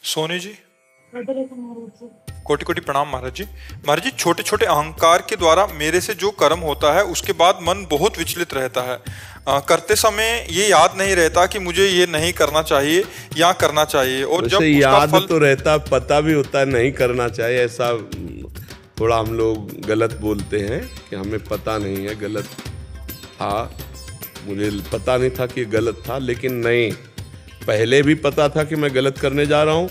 सोनी जी, कोटि कोटि प्रणाम महाराज जी। महाराज जी, छोटे छोटे अहंकार के द्वारा मेरे से जो कर्म होता है उसके बाद मन बहुत विचलित रहता है। करते समय ये याद नहीं रहता कि मुझे ये नहीं करना चाहिए या करना चाहिए, और जब याद फल... तो रहता, पता भी होता है नहीं करना चाहिए। ऐसा थोड़ा हम लोग गलत बोलते हैं कि हमें पता नहीं है, गलत था, मुझे पता नहीं था कि गलत था। लेकिन नहीं, पहले भी पता था कि मैं गलत करने जा रहा हूँ,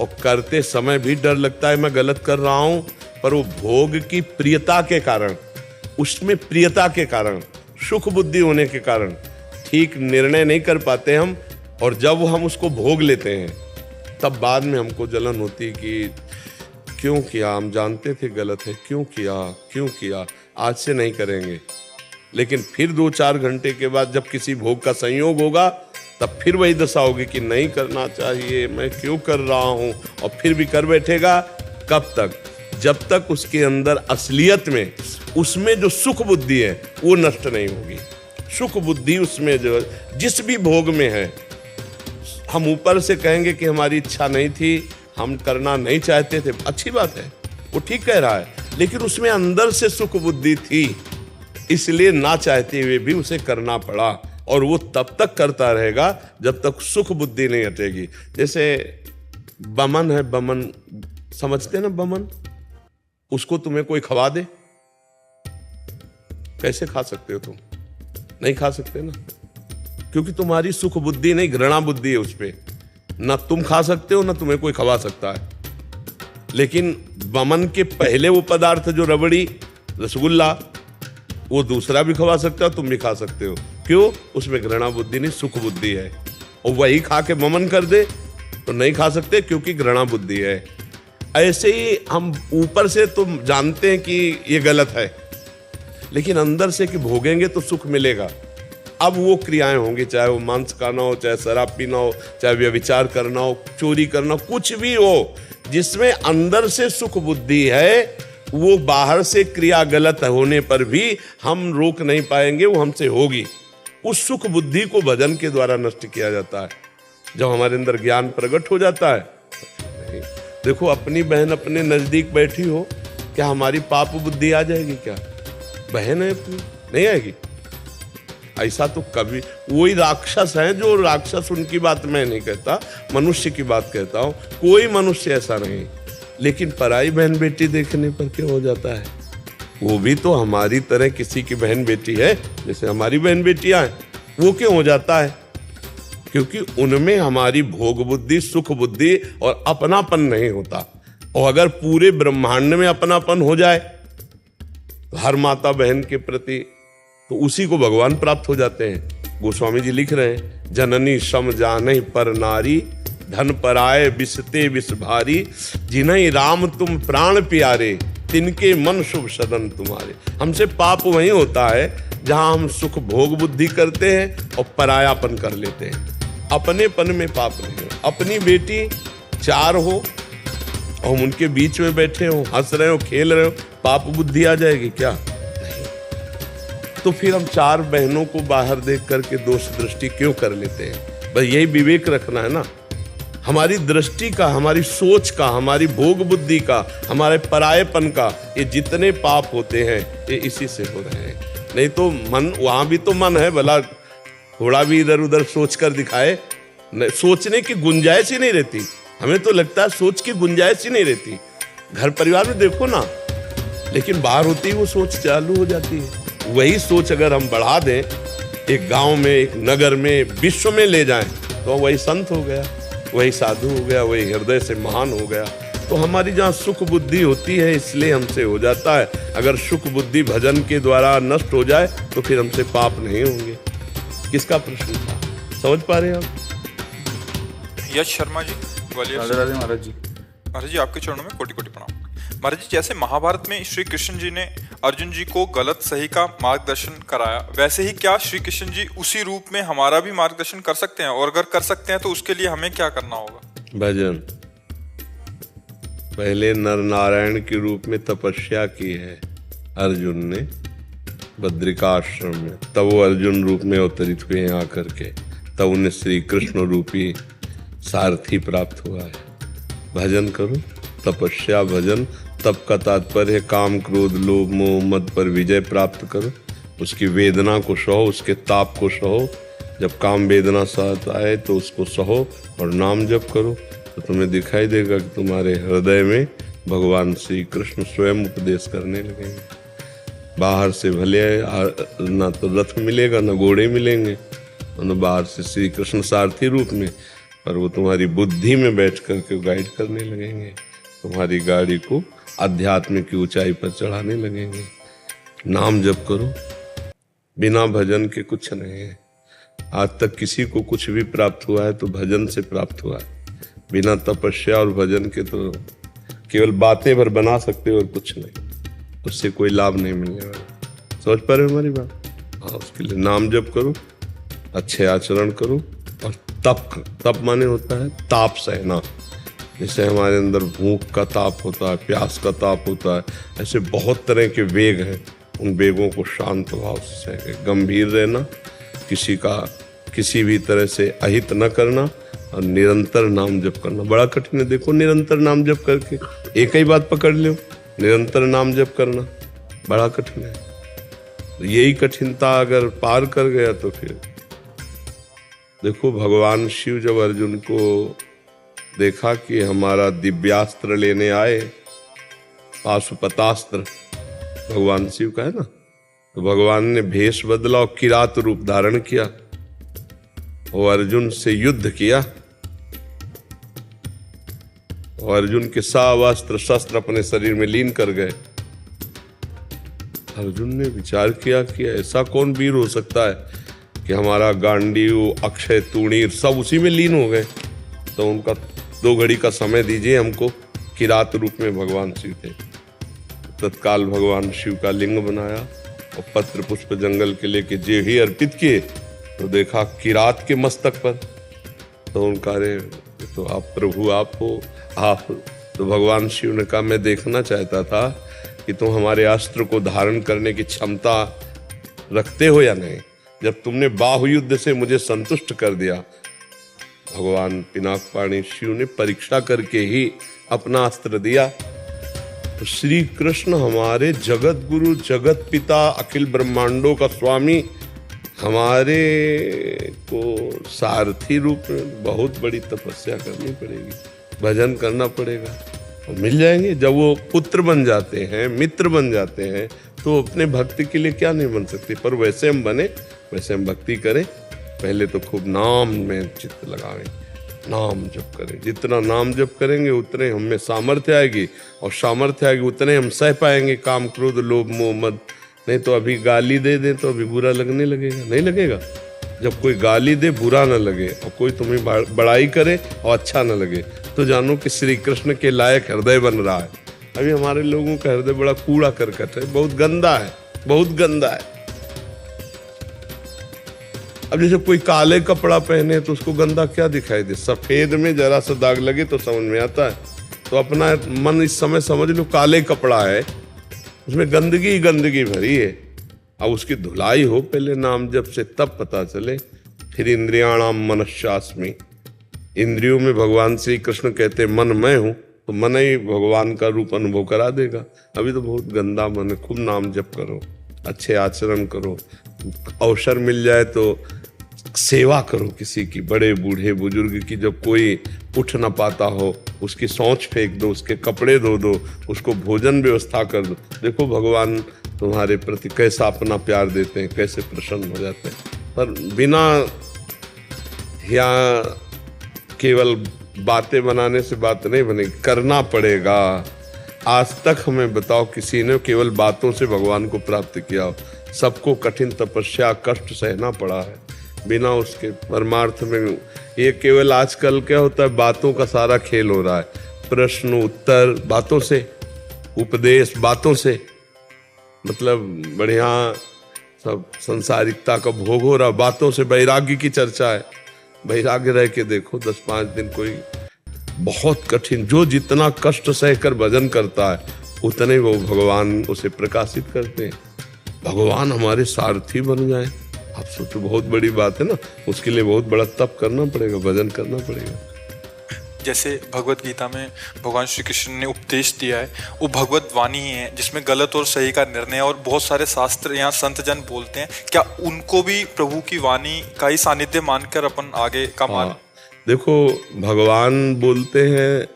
और करते समय भी डर लगता है मैं गलत कर रहा हूँ, पर वो भोग की प्रियता के कारण, उसमें प्रियता के कारण, सुख बुद्धि होने के कारण ठीक निर्णय नहीं कर पाते हम। और जब हम उसको भोग लेते हैं तब बाद में हमको जलन होती कि क्यों किया, हम जानते थे गलत है, क्यों किया, आज से नहीं करेंगे। लेकिन फिर 2-4 घंटे के बाद जब किसी भोग का संयोग होगा तब फिर वही दशा होगी कि नहीं करना चाहिए, मैं क्यों कर रहा हूँ, और फिर भी कर बैठेगा। कब तक? जब तक उसके अंदर असलियत में, उसमें जो सुख बुद्धि है वो नष्ट नहीं होगी। सुख बुद्धि उसमें जो जिस भी भोग में है, हम ऊपर से कहेंगे कि हमारी इच्छा नहीं थी, हम करना नहीं चाहते थे, अच्छी बात है, वो ठीक कह रहा है, लेकिन उसमें अंदर से सुख बुद्धि थी, इसलिए ना चाहते हुए भी उसे करना पड़ा। और वो तब तक करता रहेगा जब तक सुख बुद्धि नहीं हटेगी। जैसे बमन है, बमन समझते ना, बमन, उसको तुम्हें कोई खवा दे, कैसे खा सकते हो तुम? नहीं खा सकते ना, क्योंकि तुम्हारी सुख बुद्धि नहीं, घृणा बुद्धि है उस पे। ना तुम खा सकते हो, ना तुम्हें कोई खवा सकता है। लेकिन बमन के पहले वो पदार्थ जो रबड़ी, रसगुल्ला, वो दूसरा भी खवा सकता है, तुम भी खा सकते हो। क्यों? उसमें घृणा बुद्धि नहीं, सुख बुद्धि है। और वही खा के बमन कर दे तो नहीं खा सकते, क्योंकि घृणा बुद्धि है। ऐसे ही हम ऊपर से तो जानते हैं कि ये गलत है, लेकिन अंदर से कि भोगेंगे तो सुख मिलेगा। अब वो क्रियाएं होंगी, चाहे वो मांस खाना हो, चाहे शराब पीना हो, चाहे व्यभिचार करना हो, चोरी करना, कुछ भी हो, जिसमें अंदर से सुख बुद्धि है, वो बाहर से क्रिया गलत होने पर भी हम रोक नहीं पाएंगे, वो हमसे होगी। उस सुख बुद्धि को भजन के द्वारा नष्ट किया जाता है। जब हमारे अंदर ज्ञान प्रकट हो जाता है, देखो अपनी बहन अपने नजदीक बैठी हो, क्या हमारी पाप बुद्धि आ जाएगी? क्या बहन है अपनी, नहीं आएगी? ऐसा तो कभी, वही राक्षस है जो राक्षस, उनकी बात मैं नहीं कहता, मनुष्य की बात कहता हूँ। कोई मनुष्य ऐसा नहीं, लेकिन पराई बहन बेटी देखने पर क्या हो जाता है? वो भी तो हमारी तरह किसी की बहन बेटी है, जैसे हमारी बहन बेटियां हैं। वो क्यों हो जाता है? क्योंकि उनमें हमारी भोग बुद्धि, सुख बुद्धि और अपनापन नहीं होता। और अगर पूरे ब्रह्मांड में अपनापन हो जाए तो हर माता बहन के प्रति, तो उसी को भगवान प्राप्त हो जाते हैं। गोस्वामी जी लिख रहे हैं, जननी सम जानहि पर नारी, धन पराए बिसते बिस भारी, जिन्हीं राम तुम प्राण प्यारे, तिनके मन शुभ सदन तुम्हारे। हमसे पाप वही होता है जहां हम सुख भोग बुद्धि करते हैं और परायापन कर लेते हैं। अपनेपन में पाप नहीं है। अपनी बेटी 4 हो और हम उनके बीच में बैठे हो, हंस रहे हो, खेल रहे हो, पाप बुद्धि आ जाएगी क्या? नहीं। तो फिर हम 4 बहनों को बाहर देख करके दोष दृष्टि क्यों कर लेते हैं? बस यही विवेक रखना है ना। हमारी दृष्टि का, हमारी सोच का, हमारी भोग बुद्धि का, हमारे परायेपन का, ये जितने पाप होते हैं ये इसी से हो रहे हैं। नहीं तो मन, वहां भी तो मन है, भला थोड़ा भी इधर उधर सोच कर दिखाए, सोचने की गुंजाइश ही नहीं रहती। हमें तो लगता है सोच की गुंजाइश ही नहीं रहती। घर परिवार में देखो ना, लेकिन बाहर होती ही वो सोच चालू हो जाती है। वही सोच अगर हम बढ़ा दें, एक गांव में, एक नगर में, विश्व में ले जाएं, तो वही संत हो गया, वही साधु हो गया, वही हृदय से महान हो गया। तो हमारी जहाँ सुख बुद्धि होती है, इसलिए हमसे हो जाता है। अगर सुख बुद्धि भजन के द्वारा नष्ट हो जाए तो फिर हमसे पाप नहीं होंगे। किसका प्रश्न था, समझ पा रहे हैं आप? यश शर्मा जी, ग्वालियर। महाराज जी, महाराज जी आपके चरणों में कोटि कोटि प्रणाम। महाराज जी, जैसे महाभारत में श्री कृष्ण जी ने अर्जुन जी को गलत सही का मार्गदर्शन कराया, वैसे ही क्या श्री कृष्ण जी उसी रूप में हमारा भी मार्गदर्शन कर सकते हैं? और अगर कर सकते हैं तो उसके लिए हमें क्या करना होगा? भजन। पहले नर नारायण के रूप में तपस्या की है अर्जुन ने बद्रिकाश्रम में, तब वो अर्जुन रूप में अवतरित हुए आकर के, तब उन्हें श्री कृष्ण रूपी सारथी प्राप्त हुआ है। भजन करो, तपस्या भजन। तप का तात्पर्य है काम क्रोध लोभ मोह मद पर विजय प्राप्त करो, उसकी वेदना को सहो, उसके ताप को सहो। जब काम वेदना साथ आए तो उसको सहो और नाम जप करो, तो तुम्हें दिखाई देगा कि तुम्हारे हृदय में भगवान श्री कृष्ण स्वयं उपदेश करने लगेंगे। बाहर से भले ना तो रथ मिलेगा, ना घोड़े मिलेंगे, ना बाहर से श्री कृष्ण सारथी रूप में, पर वो तुम्हारी बुद्धि में बैठ करके गाइड करने लगेंगे, तुम्हारी गाड़ी को आध्यात्म की ऊंचाई पर चढ़ाने लगेंगे। नाम जप करो, बिना भजन के कुछ नहीं है। आज तक किसी को कुछ भी प्राप्त हुआ है तो भजन से प्राप्त हुआ है। बिना तपस्या और भजन के तो केवल बातें भर बना सकते हो और कुछ नहीं, उससे कोई लाभ नहीं मिलने वाला। समझ पा रहे हो हमारी बात? हाँ, उसके लिए नाम जप करो, अच्छे आचरण करो और तप माने होता है ताप सहना। जैसे हमारे अंदर भूख का ताप होता है, प्यास का ताप होता है, ऐसे बहुत तरह के वेग हैं। उन वेगों को शांत भाव से सह, गंभीर रहना, किसी भी तरह से अहित न करना और निरंतर नाम जप करना। बड़ा कठिन है, देखो निरंतर नाम जप करके एक ही बात पकड़ लो, निरंतर नाम जप करना बड़ा कठिन है। तो यही कठिनता अगर पार कर गया तो फिर देखो, भगवान शिव जब अर्जुन को देखा कि हमारा दिव्यास्त्र लेने आए, पाशुपतास्त्र भगवान शिव का है ना, तो भगवान ने भेष बदला और किरात रूप धारण किया और अर्जुन से युद्ध किया। और अर्जुन के सब अस्त्र शस्त्र अपने शरीर में लीन कर गए। अर्जुन ने विचार किया कि ऐसा कौन वीर हो सकता है कि हमारा गांडीव अक्षय तूणीर सब उसी में लीन हो गए। तो उनका 2 घड़ी का समय दीजिए हमको। किरात रूप में भगवान शिव थे। तत्काल भगवान शिव का लिंग बनाया और पत्र पुष्प जंगल के लेके जे ही अर्पित किए, तो देखा किरात के मस्तक पर। तो उनका अरे तो आप प्रभु आप हो आप। तो भगवान शिव ने कहा मैं देखना चाहता था कि तुम हमारे अस्त्र को धारण करने की क्षमता रखते हो या नहीं। जब तुमने बाहुयुद्ध से मुझे संतुष्ट कर दिया, भगवान पिनाकपाणी शिव ने परीक्षा करके ही अपना अस्त्र दिया। तो श्री कृष्ण हमारे जगत गुरु, जगत पिता, अखिल ब्रह्मांडों का स्वामी, हमारे को सारथी रूप में बहुत बड़ी तपस्या करनी पड़ेगी, भजन करना पड़ेगा और मिल जाएंगे। जब वो पुत्र बन जाते हैं, मित्र बन जाते हैं, तो अपने भक्ति के लिए क्या नहीं बन सकते। पर वैसे हम बने, वैसे हम भक्ति करें। पहले तो खूब नाम में चित्त लगाएं, नाम जप करें। जितना नाम जप करेंगे उतने हम में सामर्थ्य आएगी, और सामर्थ्य आएगी उतने हम सह पाएंगे काम क्रोध लोभ मोह मद। नहीं तो अभी गाली दे दें तो अभी बुरा लगने लगेगा, नहीं लगेगा। जब कोई गाली दे बुरा न लगे और कोई तुम्हें बड़ाई करे और अच्छा न लगे, तो जानो कि श्री कृष्ण के लायक हृदय बन रहा है। अभी हमारे लोगों का हृदय बड़ा कूड़ा करकट है, बहुत गंदा है, बहुत गंदा है। अब जैसे कोई काले कपड़ा पहने तो उसको गंदा क्या दिखाई दे, सफेद में जरा सा दाग लगे तो समझ में आता है। तो अपना मन इस समय समझ लो काले कपड़ा है, उसमें गंदगी गंदगी भरी है। अब उसकी धुलाई हो पहले नाम जप से, तब पता चले। फिर इंद्रियाणाम मनश्चास्मि, इंद्रियों में भगवान श्री कृष्ण कहते मन मैं हूं, तो मन ही भगवान का रूप अनुभव करा देगा। अभी तो बहुत गंदा मन है। खूब नाम जप करो, अच्छे आचरण करो, अवसर मिल जाए तो सेवा करो किसी की, बड़े बूढ़े बुजुर्ग की। जब कोई उठ ना पाता हो उसकी सोच फेंक दो, उसके कपड़े धो दो, उसको भोजन व्यवस्था कर दो। देखो भगवान तुम्हारे प्रति कैसा अपना प्यार देते हैं, कैसे प्रसन्न हो जाते हैं। पर बिना या केवल बातें बनाने से बात नहीं बनेगी, करना पड़ेगा। आज तक हमें बताओ किसी ने केवल बातों से भगवान को प्राप्त किया हो? सबको कठिन तपस्या कष्ट सहना पड़ा है बिना उसके परमार्थ में। ये केवल आजकल क्या होता है, बातों का सारा खेल हो रहा है। प्रश्न उत्तर बातों से, उपदेश बातों से, मतलब बढ़िया सब संसारिकता का भोग हो रहा। बातों से वैराग्य की चर्चा है। वैराग्य रह के देखो 10-5 दिन कोई बहुत कठिन, जो जितना कष्ट सहकर भजन करता है उतने वो भगवान उसे प्रकाशित करते हैं। भगवान हमारे सारथी बन जाए, आप सोचो बहुत बड़ी बात है ना। उसके लिए बहुत बड़ा तप करना पड़ेगा, भजन करना पड़ेगा। जैसे भगवत गीता में भगवान श्री कृष्ण ने उपदेश दिया है, वो भगवत वाणी ही है जिसमें गलत और सही का निर्णय, और बहुत सारे शास्त्र यहाँ संत जन बोलते हैं, क्या उनको भी प्रभु की वाणी का ही सानिध्य मानकर अपन आगे का मान? देखो, भगवान बोलते हैं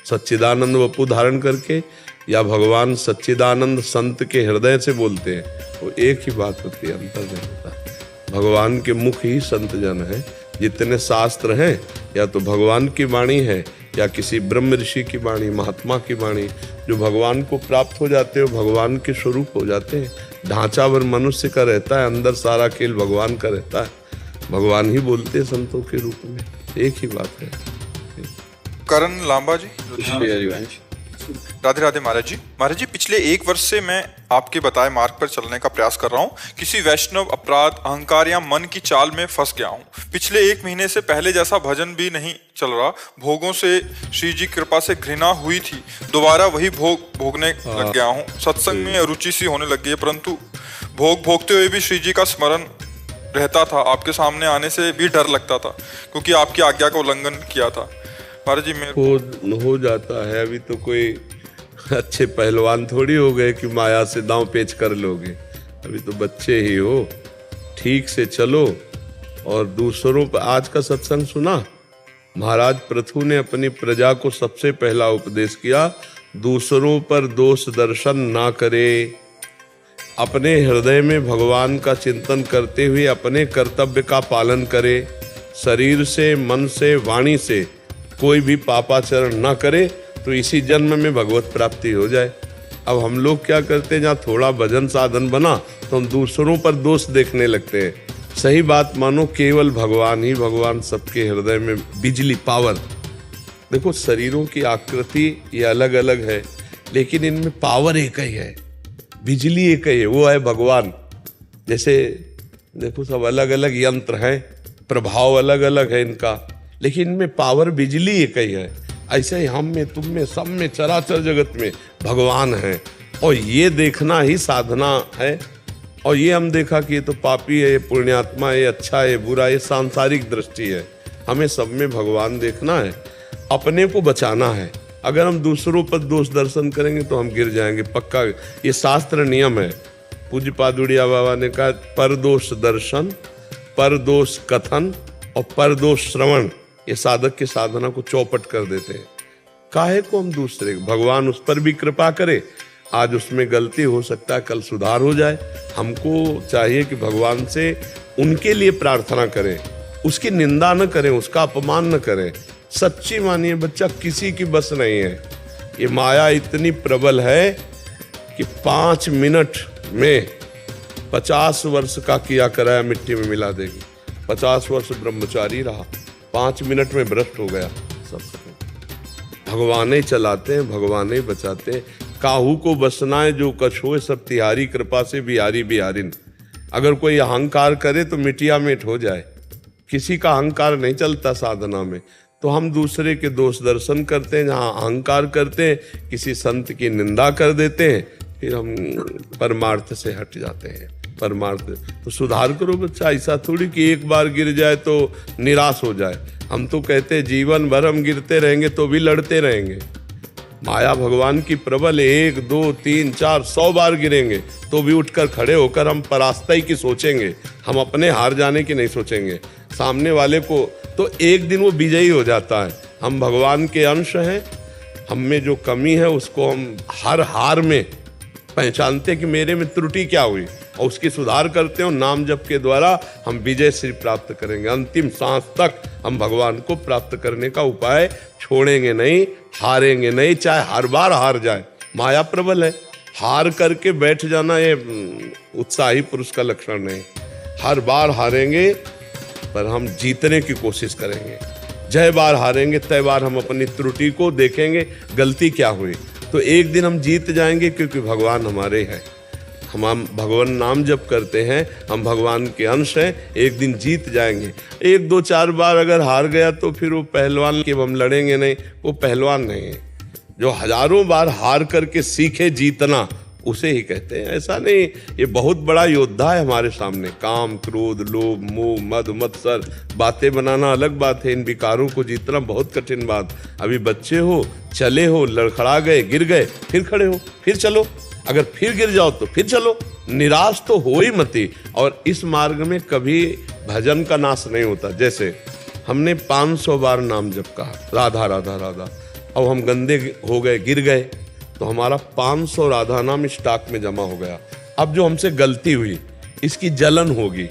सच्चिदानंद वपु धारण करके, या भगवान सच्चिदानंद संत के हृदय से बोलते हैं, वो एक ही बात होती है, अंतर नहीं होता। भगवान के मुख ही संत जन है। जितने शास्त्र हैं या तो भगवान की वाणी है या किसी ब्रह्म ऋषि की वाणी, महात्मा की वाणी, जो भगवान को प्राप्त हो जाते हो, भगवान के स्वरूप हो जाते हैं। ढांचावर मनुष्य का रहता है, अंदर सारा खेल भगवान का रहता है। भगवान ही बोलते हैं संतों के रूप में, एक ही बात है। करण लांबा जी, राधे राधे महाराज जी। महाराज जी, पिछले 1 वर्ष से मैं आपके बताए मार्ग पर चलने का प्रयास कर रहा हूँ। किसी वैष्णव अपराध, अहंकार या मन की चाल में फंस गया हूँ। पिछले 1 महीने से पहले जैसा भजन भी नहीं चल रहा। भोगों से श्री जी कृपा से घृणा हुई थी, दोबारा वही भोग भोगने लग गया हूँ। सत्संग में रुचि सी होने लग गई है, परंतु भोग भोगते हुए भी श्री जी का स्मरण रहता था। आपके सामने आने से भी डर लगता था क्योंकि आपकी आज्ञा का उल्लंघन किया था। महाराज जी, मेरे हो जाता है। अभी तो कोई अच्छे पहलवान थोड़ी हो गए कि माया से दांव पेच कर लोगे। अभी तो बच्चे ही हो। ठीक से चलो और दूसरों पर। आज का सत्संग सुना, महाराज पृथु ने अपनी प्रजा को सबसे पहला उपदेश किया, दूसरों पर दोष दर्शन ना करे। अपने हृदय में भगवान का चिंतन करते हुए अपने कर्तव्य का पालन करे। शरीर से, मन से, वाणी से कोई भी पापाचरण ना करे तो इसी जन्म में भगवत प्राप्ति हो जाए। अब हम लोग क्या करते हैं, जहाँ थोड़ा भजन साधन बना तो हम दूसरों पर दोष देखने लगते हैं। सही बात मानो, केवल भगवान ही भगवान सबके हृदय में बिजली, पावर। देखो, शरीरों की आकृति ये अलग अलग है, लेकिन इनमें पावर एक ही है, बिजली एक ही है, वो है भगवान। जैसे देखो, सब अलग अलग यंत्र हैं, प्रभाव अलग अलग है इनका, लेकिन इनमें पावर, बिजली एक ही है। ऐसे ही हम में, तुम में, सब में, चराचर जगत में भगवान है। और ये देखना ही साधना है। और ये हम देखा कि ये तो पापी है, ये पुण्यात्मा है, ये अच्छा है, बुरा है, ये सांसारिक दृष्टि है। हमें सब में भगवान देखना है, अपने को बचाना है। अगर हम दूसरों पर दोष दर्शन करेंगे तो हम गिर जाएंगे, पक्का। ये शास्त्र नियम है। पूज्य पादुड़िया बाबा ने कहा, परदोष दर्शन, परदोष कथन और परदोष श्रवण, ये साधक की साधना को चौपट कर देते हैं। काहे को हम दूसरे, भगवान उस पर भी कृपा करे। आज उसमें गलती हो सकता है, कल सुधार हो जाए। हमको चाहिए कि भगवान से उनके लिए प्रार्थना करें, उसकी निंदा न करें, उसका अपमान न करें। सच्ची मानिए बच्चा, किसी की बस नहीं है। ये माया इतनी प्रबल है कि 5 मिनट में 50 वर्ष का किया कराया मिट्टी में मिला देगी। 50 वर्ष ब्रह्मचारी रहा, 5 मिनट में भ्रष्ट हो गया सब। भगवान ही चलाते हैं, भगवान ही बचाते हैं। काहू को बसना जो कछ हो, सब तिहारी कृपा से बिहारी बिहारिन। अगर कोई अहंकार करे तो मिटिया मिट हो जाए। किसी का अहंकार नहीं चलता साधना में। तो हम दूसरे के दोष दर्शन करते हैं, जहाँ अहंकार करते हैं, किसी संत की निंदा कर देते हैं, फिर हम परमार्थ से हट जाते हैं। परमार्थ तो सुधार करो बच्चा। ऐसा थोड़ी कि एक बार गिर जाए तो निराश हो जाए। हम तो कहते हैं जीवन भर हम गिरते रहेंगे तो भी लड़ते रहेंगे। माया भगवान की प्रबल, 1 2 3 4 100 बार गिरेंगे तो भी उठकर खड़े होकर हम परास्ताई की सोचेंगे। हम अपने हार जाने की नहीं सोचेंगे। सामने वाले को तो एक दिन वो विजयी हो जाता है। हम भगवान के अंश हैं। हम में जो कमी है उसको हम हर हार में पहचानते कि मेरे में त्रुटि क्या हुई और उसकी सुधार करते हो। नाम जप के द्वारा हम विजय श्री प्राप्त करेंगे। अंतिम सांस तक हम भगवान को प्राप्त करने का उपाय छोड़ेंगे नहीं, हारेंगे नहीं, चाहे हर बार हार जाए। माया प्रबल है। हार करके बैठ जाना ये उत्साही पुरुष का लक्षण नहीं। हर बार हारेंगे पर हम जीतने की कोशिश करेंगे। जय बार हारेंगे तय बार हम अपनी त्रुटि को देखेंगे, गलती क्या हुई, तो एक दिन हम जीत जाएंगे क्योंकि भगवान हमारे हैं। हम भगवान नाम जप करते हैं, हम भगवान के अंश हैं। एक दिन जीत जाएंगे। 1 2 4 बार अगर हार गया तो फिर वो पहलवान के हम लड़ेंगे नहीं, वो पहलवान नहीं है। जो हजारों बार हार करके सीखे जीतना उसे ही कहते हैं। ऐसा नहीं, ये बहुत बड़ा योद्धा है हमारे सामने। काम, क्रोध, लोभ, मोह, मद, मत्सर, बातें बनाना अलग बात है, इन विकारों को जीतना बहुत कठिन बात। अभी बच्चे हो, चले हो, लड़खड़ा गए, गिर गए, फिर खड़े हो, फिर चलो, अगर फिर गिर जाओ तो फिर चलो, निराश तो हो ही मती। और इस मार्ग में कभी भजन का नाश नहीं होता। जैसे हमने 500 बार नाम जप कहा, राधा राधा राधा, अब हम गंदे हो गए, गिर गए, तो हमारा 500 राधा नाम स्टॉक में जमा हो गया। अब जो हमसे गलती हुई, इसकी जलन होगी,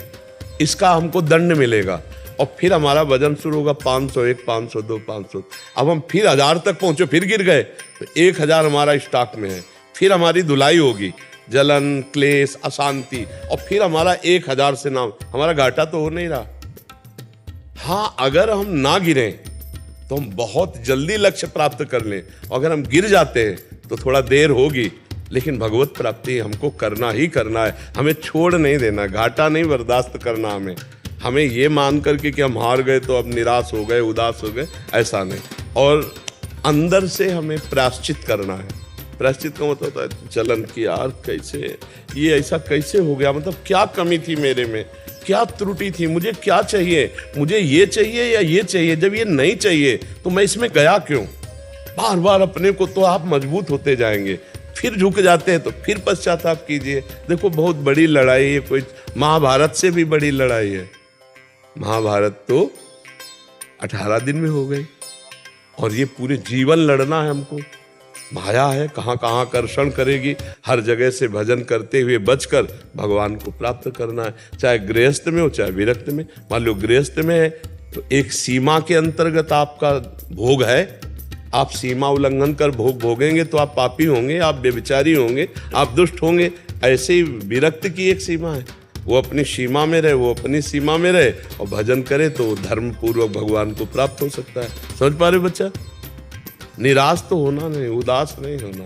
इसका हमको दंड मिलेगा, और फिर हमारा भजन शुरू होगा 501, 502, 500। अब हम फिर 1000 तक पहुंचे, फिर गिर गए, तो 1000 हमारा स्टॉक में है। फिर हमारी धुलाई होगी, जलन, क्लेश, अशांति, और फिर हमारा 1000 से नाम, हमारा घाटा तो हो नहीं रहा। हाँ, अगर हम ना गिरें तो हम बहुत जल्दी लक्ष्य प्राप्त कर लें, अगर हम गिर जाते हैं तो थोड़ा देर होगी, लेकिन भगवत प्राप्ति हमको करना ही करना है। हमें छोड़ नहीं देना, घाटा नहीं बर्दाश्त करना। हमें ये मान करके कि हम हार गए तो अब निराश हो गए, उदास हो गए, ऐसा नहीं। और अंदर से हमें प्रायश्चित करना है। प्रायश्चित का मतलब होता है चलन की, यार कैसे ये ऐसा कैसे हो गया, मतलब क्या कमी थी मेरे में, क्या त्रुटि थी, मुझे क्या चाहिए, मुझे ये चाहिए या ये चाहिए, जब ये नहीं चाहिए तो मैं इसमें गया क्यों। बार बार अपने को, तो आप मजबूत होते जाएंगे। फिर झुक जाते हैं तो फिर पश्चाताप कीजिए। देखो, बहुत बड़ी लड़ाई है, कोई महाभारत से भी बड़ी लड़ाई है। महाभारत तो 18 दिन में हो गई, और ये पूरे जीवन लड़ना है हमको। माया है, कहाँ कहाँ आकर्षण करेगी, हर जगह से भजन करते हुए बचकर भगवान को प्राप्त करना है। चाहे गृहस्थ में हो, चाहे विरक्त में। मान लो गृहस्थ में है तो एक सीमा के अंतर्गत आपका भोग है, आप सीमा उल्लंघन कर भोग भोगेंगे तो आप पापी होंगे, आप बेविचारी होंगे, आप दुष्ट होंगे। ऐसे ही विरक्त की एक सीमा है, वो अपनी सीमा में रहे, वो अपनी सीमा में रहे और भजन करे तो धर्म पूर्वक भगवान को प्राप्त हो सकता है। समझ पा रहे बच्चा? निराश तो होना नहीं, उदास नहीं होना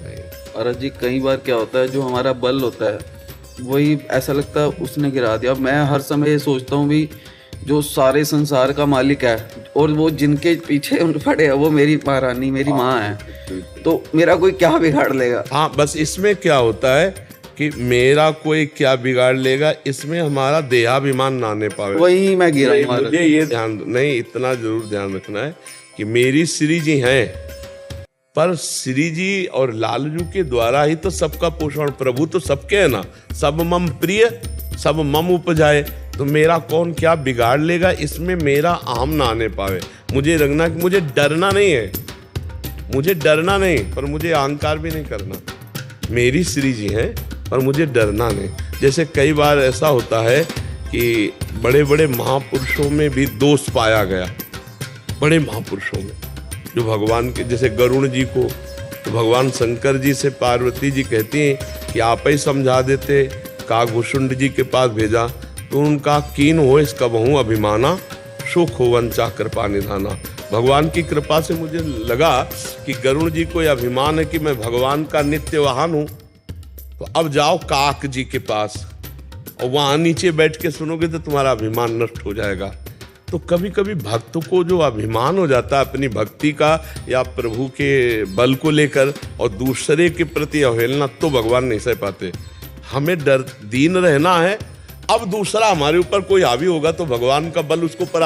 नहीं। और जी कई बार क्या होता है, जो हमारा बल होता है वही ऐसा लगता है उसने गिरा दिया। मैं हर समय ये सोचता हूँ भी जो सारे संसार का मालिक है और वो जिनके पीछे पड़े है वो मेरी महारानी, मेरी माँ है, तो मेरा कोई क्या बिगाड़ लेगा। हाँ, बस इसमें क्या होता है कि मेरा कोई क्या बिगाड़ लेगा, इसमें हमारा देहाभिमान ना आने पावे। वही मैं गिरा। मुझे ये ध्यान नहीं, इतना जरूर ध्यान रखना है कि मेरी श्री जी हैं, पर श्री जी और लालजू के द्वारा ही तो सबका पोषण, प्रभु तो सबके है ना। सब मम प्रिय, सब मम उपजाए, तो मेरा कौन क्या बिगाड़ लेगा, इसमें मेरा अहम ना आने पावे। मुझे रखना कि मुझे डरना नहीं है, मुझे डरना नहीं, पर मुझे अहंकार भी नहीं करना। मेरी श्री जी हैं पर मुझे डरना नहीं। जैसे कई बार ऐसा होता है कि बड़े बड़े महापुरुषों में भी दोष पाया गया, बड़े महापुरुषों में जो भगवान के, जैसे गरुण जी को तो भगवान शंकर जी से पार्वती जी कहती हैं कि आप ही समझा देते, कागभूषुंड जी के पास भेजा तो उनका कीन हो इसका बहु अभिमाना, सुख हो वंचा कृपा निधाना। भगवान की कृपा से मुझे लगा कि गरुण जी को यह अभिमान है कि मैं भगवान का नित्य वाहन हूँ, तो अब जाओ काक जी के पास और वहाँ नीचे बैठ के सुनोगे तो तुम्हारा अभिमान नष्ट हो जाएगा। तो कभी कभी भक्त को जो अभिमान हो जाता है अपनी भक्ति का या प्रभु के बल को लेकर और दूसरे के प्रति अवहेलना, तो भगवान नहीं सह पाते। हमें दीन रहना है। अब दूसरा हमारे ऊपर कोई हावी होगा तो भगवान का बल उसको पर